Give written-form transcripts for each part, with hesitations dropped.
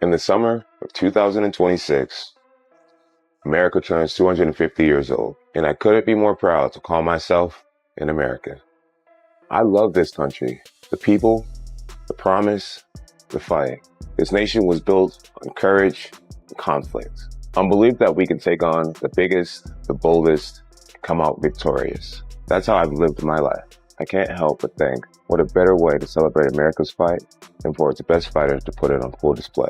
In the summer of 2026, America turns 250 years old, and I couldn't be more proud to call myself an American. I love this country, the people, the promise, the fight. This nation was built on courage and conflict, on belief that we can take on the biggest, the boldest, and come out victorious. That's how I've lived my life. I can't help but think, what a better way to celebrate America's fight than for its best fighters to put it on full display.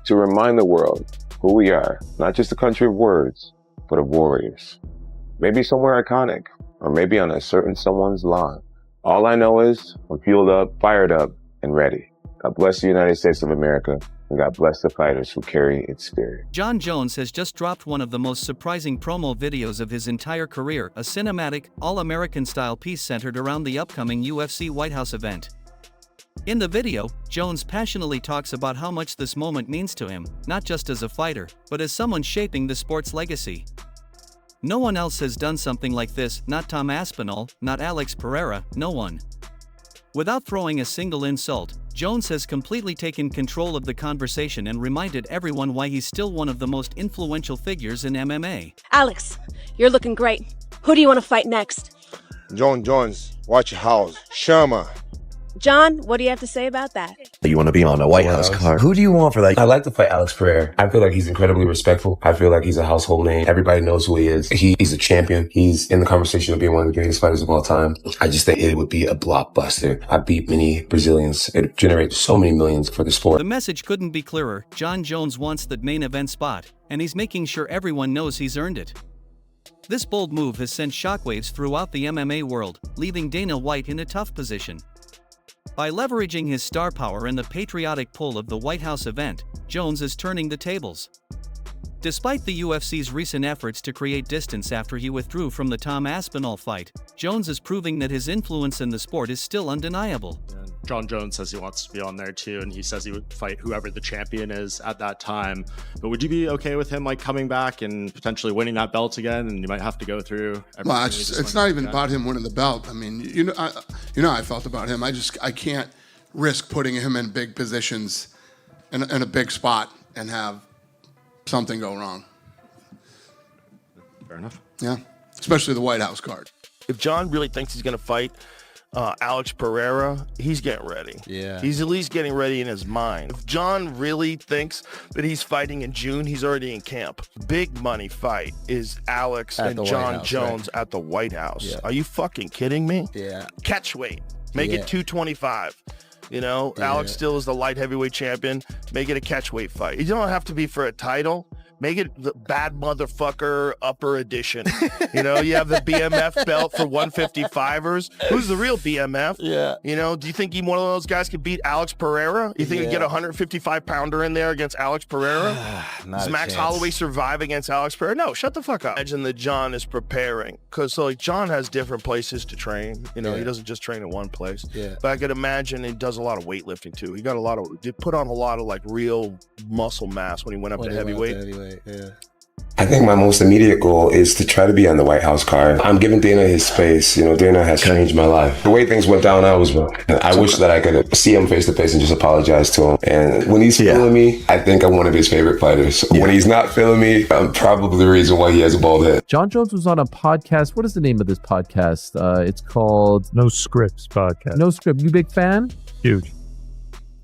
To remind the world who we are, not just a country of words, but of warriors. Maybe somewhere iconic, or maybe on a certain someone's lawn. All I know is I'm fueled up, fired up, and ready. God bless the United States of America, and God bless the fighters who carry its spirit. Jon Jones has just dropped one of the most surprising promo videos of his entire career, a cinematic, all-American style piece centered around the upcoming UFC White House event. In the video, Jones passionately talks about how much this moment means to him, not just as a fighter, but as someone shaping the sport's legacy. No one else has done something like this, not Tom Aspinall, not Alex Pereira, no one. Without throwing a single insult, Jones has completely taken control of the conversation and reminded everyone why he's still one of the most influential figures in MMA. Alex, you're looking great. Who do you want to fight next? Jon Jones, watch your house. Sherma. John, what do you have to say about that? You want to be on a White House card. Who do you want for that? I like to fight Alex Pereira. I feel like he's incredibly respectful. I feel like he's a household name. Everybody knows who he is. He's a champion. He's in the conversation of being one of the greatest fighters of all time. I just think it would be a blockbuster. I beat many Brazilians. It generates so many millions for the sport. The message couldn't be clearer. Jon Jones wants that main event spot, and he's making sure everyone knows he's earned it. This bold move has sent shockwaves throughout the MMA world, leaving Dana White in a tough position. By leveraging his star power and the patriotic pull of the White House event, Jones is turning the tables. Despite the UFC's recent efforts to create distance after he withdrew from the Tom Aspinall fight, Jones is proving that his influence in the sport is still undeniable. Jon Jones says he wants to be on there too, and he says he would fight whoever the champion is at that time. But would you be okay with him coming back and potentially winning that belt again? And you might have to go through. Well, it's not even about him winning the belt. I mean, you know how I felt about him. I can't risk putting him in big positions in a big spot and have something go wrong. Fair enough. Yeah, especially the White House card. If Jon really thinks he's going to fight Alex Pereira, he's getting ready. Yeah. He's at least getting ready in his mind. If Jon really thinks that he's fighting in June, he's already in camp. Big money fight is Alex and Jon Jones at the White House. Yeah. Are you fucking kidding me? Yeah. Catch weight. Make it 225. You know, Alex still is the light heavyweight champion. Make it a catchweight fight. You don't have to be for a title. Make it the bad motherfucker upper edition. You know, you have the BMF belt for 155ers. Who's the real BMF? Yeah. You know, do you think one of those guys could beat Alex Pereira? You think you get a 155-pounder in there against Alex Pereira? Does Max Holloway survive against Alex Pereira? No, shut the fuck up. Imagine that Jon is preparing. Because, Jon has different places to train. You know, he doesn't just train in one place. Yeah. But I could imagine he does a lot of weightlifting, too. He put on a lot of, real muscle mass when he went up to heavyweight. Yeah. I think my most immediate goal is to try to be on the White House card. I'm giving Dana his space. You know, Dana has changed my life. The way things went down, I was wrong. I wish that I could see him face to face and just apologize to him. And when he's feeling me, I think I'm one of his favorite fighters. When he's not feeling me, I'm probably the reason why he has a bald head. Jon Jones was on a podcast. What is the name of this podcast? It's called No Scripts Podcast. No Script. You big fan? Huge.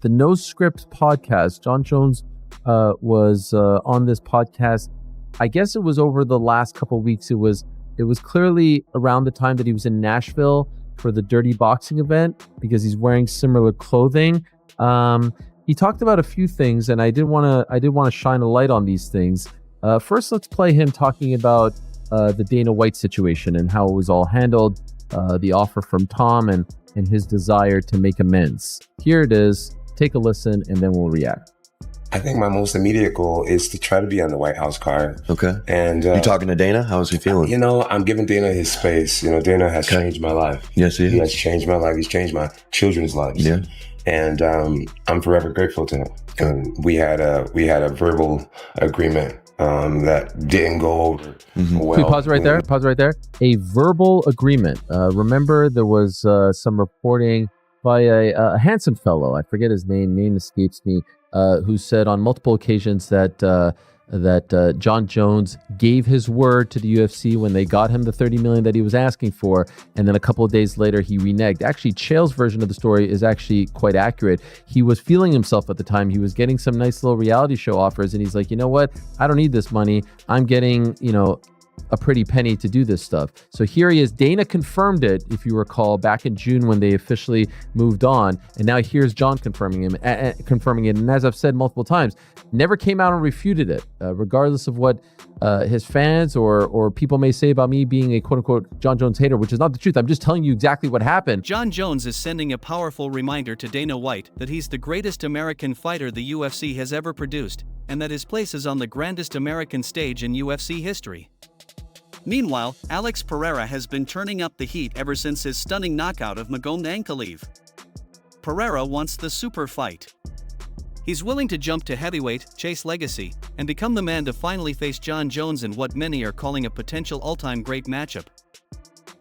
The No Scripts Podcast. Jon Jones was on this podcast. I guess it was over the last couple of weeks. It was clearly around the time that he was in Nashville for the Dirty Boxing event because he's wearing similar clothing. He talked about a few things, and I did want to shine a light on these things. First, let's play him talking about the Dana White situation and how it was all handled, the offer from Tom, and his desire to make amends. Here it is. Take a listen, and then we'll react. I think my most immediate goal is to try to be on the White House card. Okay. And you talking to Dana? How is he feeling? You know, I'm giving Dana his space. You know, Dana has changed my life. Yes, he has changed my life. He's changed my children's lives. Yeah. And I'm forever grateful to him. And we had a verbal agreement that didn't go over well. Wait, pause right there. A verbal agreement. Remember, there was some reporting by a handsome fellow. I forget his name escapes me. Who said on multiple occasions that Jon Jones gave his word to the UFC when they got him the $30 million that he was asking for, and then a couple of days later he reneged. Actually, Chael's version of the story is actually quite accurate. He was feeling himself at the time. He was getting some nice little reality show offers, and he's like, you know what? I don't need this money. I'm getting, a pretty penny to do this stuff. So here he is. Dana confirmed it, if you recall, back in June when they officially moved on. And now here's Jon confirming it. And as I've said multiple times, never came out and refuted it, regardless of what his fans or people may say about me being a quote-unquote Jon Jones hater, which is not the truth. I'm just telling you exactly what happened. Jon Jones is sending a powerful reminder to Dana White that he's the greatest American fighter the UFC has ever produced, and that his place is on the grandest American stage in UFC history. Meanwhile, Alex Pereira has been turning up the heat ever since his stunning knockout of Magomed Ankalaev. Pereira wants the super fight. He's willing to jump to heavyweight, chase legacy, and become the man to finally face Jon Jones in what many are calling a potential all-time great matchup.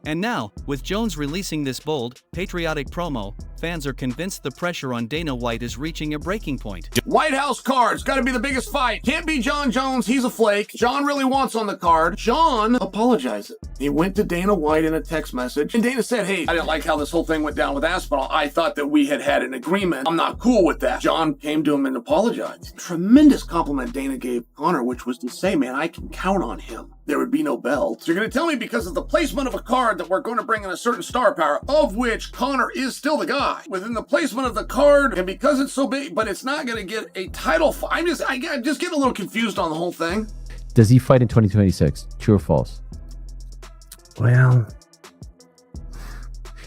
And now, with Jones releasing this bold, patriotic promo, fans are convinced the pressure on Dana White is reaching a breaking point. White House card's gotta be the biggest fight. Can't be Jon Jones, he's a flake. Jon really wants on the card. Jon apologized. He went to Dana White in a text message, and Dana said, hey, I didn't like how this whole thing went down with Aspinall. I thought that we had an agreement. I'm not cool with that. Jon came to him and apologized. Tremendous compliment Dana gave Conor, which was to say, man, I can count on him. There would be no belt. So you're gonna tell me because of the placement of a card that we're going to bring in a certain star power, of which Conor is still the guy, within the placement of the card, and because it's so big, but it's not gonna get a title fight. I'm just getting a little confused on the whole thing. Does he fight in 2026? True or false? Well,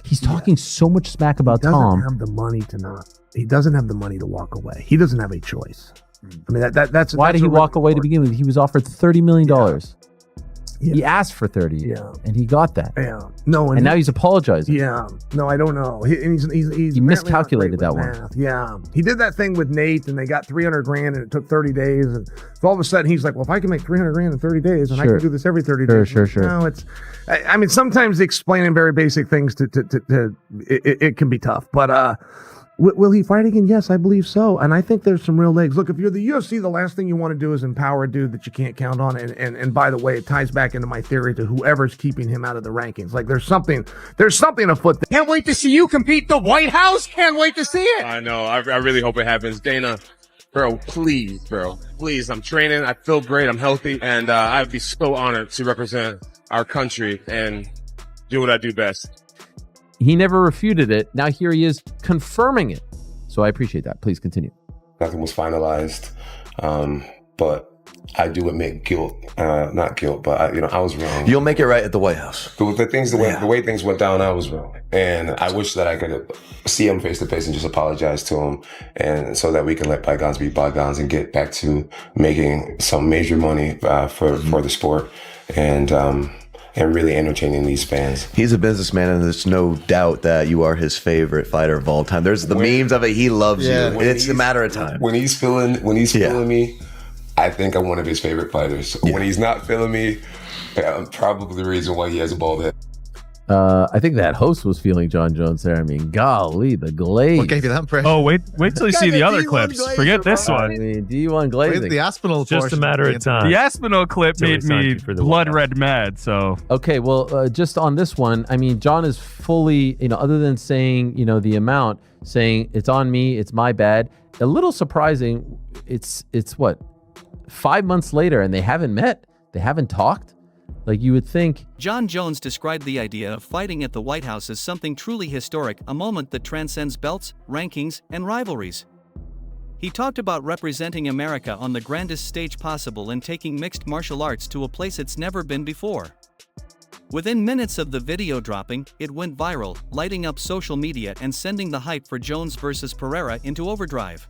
he's talking so much smack about Tom. He doesn't have the money to not. He doesn't have the money to walk away. He doesn't have a choice. I mean, that's why did he walk away to begin with? He was offered $30 million. Yeah. He asked for 30, and he got that. Yeah, no, and now he's apologizing. Yeah, no, I don't know. He miscalculated that one. Yeah, he did that thing with Nate, and they got $300,000, and it took 30 days, and so all of a sudden he's like, "Well, if I can make $300,000 in 30 days, and I can do this every 30 days." Sure. No, it's. I mean, sometimes explaining very basic things it can be tough, but will he fight again? Yes, I believe so. And I think there's some real legs. Look, if you're the UFC, the last thing you want to do is empower a dude that you can't count on. And by the way, it ties back into my theory to whoever's keeping him out of the rankings. Like there's something afoot. Can't wait to see you compete the White House. Can't wait to see it. I know. I really hope it happens. Dana, bro, please, I'm training. I feel great. I'm healthy. And I'd be so honored to represent our country and do what I do best. He never refuted it. Now here he is confirming it. So I appreciate that. Please continue. Nothing was finalized, but I do admit guilt. Not guilt, but I was wrong. You'll make it right at the White House. The way things went down, I was wrong, and I wish that I could see him face to face and just apologize to him, and so that we can let bygones be bygones and get back to making some major money for the sport, and really entertaining these fans. He's a businessman, and there's no doubt that you are his favorite fighter of all time. There's the memes of it. He loves you. It's a matter of time. When he's feeling me, I think I'm one of his favorite fighters. When he's not feeling me, I'm probably the reason why he has a bald head. I think that host was feeling Jon Jones there. I mean, golly, the glaze. What gave you that impression? Oh, wait till you see the other clips. Glazer, Forget this one. I mean, D1 glazing. The Aspinall just a matter of time. The Aspinall clip made me blood red mad. So okay, well, just on this one, I mean, Jon is fully, other than saying, the amount, saying it's on me, it's my bad. A little surprising. It's what, 5 months later, and they haven't met, they haven't talked. Like you would think. Jon Jones described the idea of fighting at the White House as something truly historic, a moment that transcends belts, rankings, and rivalries. He talked about representing America on the grandest stage possible and taking mixed martial arts to a place it's never been before. Within minutes of the video dropping, it went viral, lighting up social media and sending the hype for Jones versus Pereira into overdrive.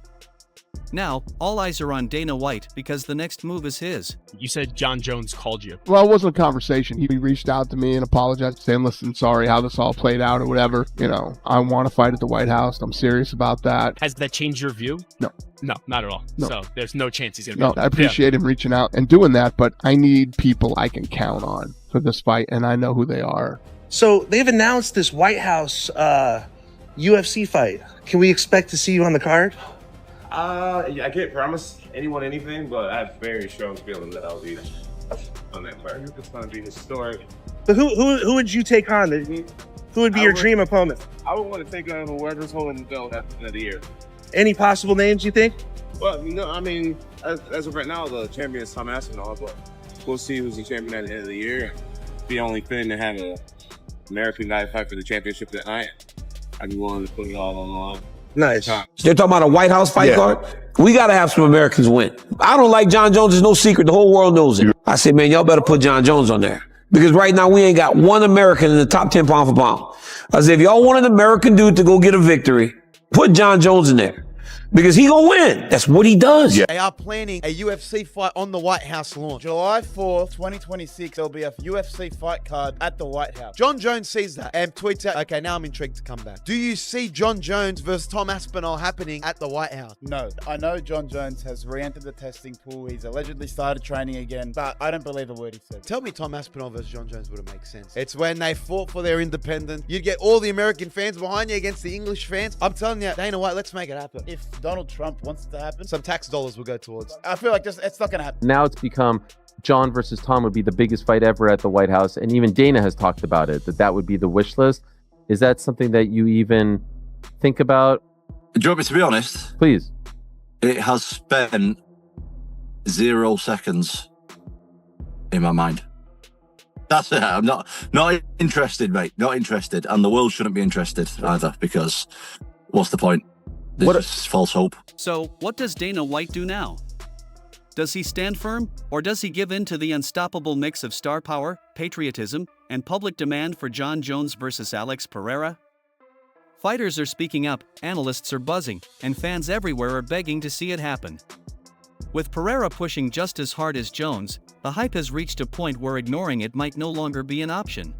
Now, all eyes are on Dana White because the next move is his. You said Jon Jones called you. Well, it wasn't a conversation. He reached out to me and apologized, saying, listen, sorry how this all played out or whatever. I want to fight at the White House. I'm serious about that. Has that changed your view? No. No, not at all. No. So there's no chance he's going to be. No, I appreciate him reaching out and doing that, but I need people I can count on for this fight, and I know who they are. So they've announced this White House UFC fight. Can we expect to see you on the card? I can't promise anyone anything, but I have very strong feelings that I'll be on that card. It's going to be historic. But who would you take on? Who would be your dream opponent? I would want to take on whoever's holding the belt at the end of the year. Any possible names you think? Well, no, I mean, as of right now, the champion is Tom Aspinall, but we'll see who's the champion at the end of the year. Be only fitting to have an American guy fight for the championship that night. I'd be willing to put it all on the line. Nice. They're talking about a White House fight card. We got to have some Americans win. I don't like Jon Jones. There's no secret. The whole world knows it. I say, man, y'all better put Jon Jones on there. Because right now we ain't got one American in the top 10 pound for pound. I say, if y'all want an American dude to go get a victory, put Jon Jones in there. Because he gonna win. That's what he does. They are planning a UFC fight on the White House lawn. July 4th, 2026, there'll be a UFC fight card at the White House. Jon Jones sees that and tweets out, okay, now I'm intrigued to come back. Do you see Jon Jones versus Tom Aspinall happening at the White House? No. I know Jon Jones has re-entered the testing pool. He's allegedly started training again, but I don't believe a word he said. Tell me Tom Aspinall versus Jon Jones would have made sense. It's when they fought for their independence. You'd get all the American fans behind you against the English fans. I'm telling you, Dana White, let's make it happen. If Donald Trump wants it to happen, some tax dollars will go towards. I feel like it's not going to happen. Now it's become Jon versus Tom would be the biggest fight ever at the White House. And even Dana has talked about it, that would be the wish list. Is that something that you even think about? Do you want me to be honest? Please. It has spent 0 seconds in my mind. That's it. I'm not interested, mate. Not interested. And the world shouldn't be interested either, because what's the point? It's just false hope. So, what does Dana White do now? Does he stand firm, or does he give in to the unstoppable mix of star power, patriotism, and public demand for Jon Jones versus Alex Pereira? Fighters are speaking up, analysts are buzzing, and fans everywhere are begging to see it happen. With Pereira pushing just as hard as Jones, the hype has reached a point where ignoring it might no longer be an option.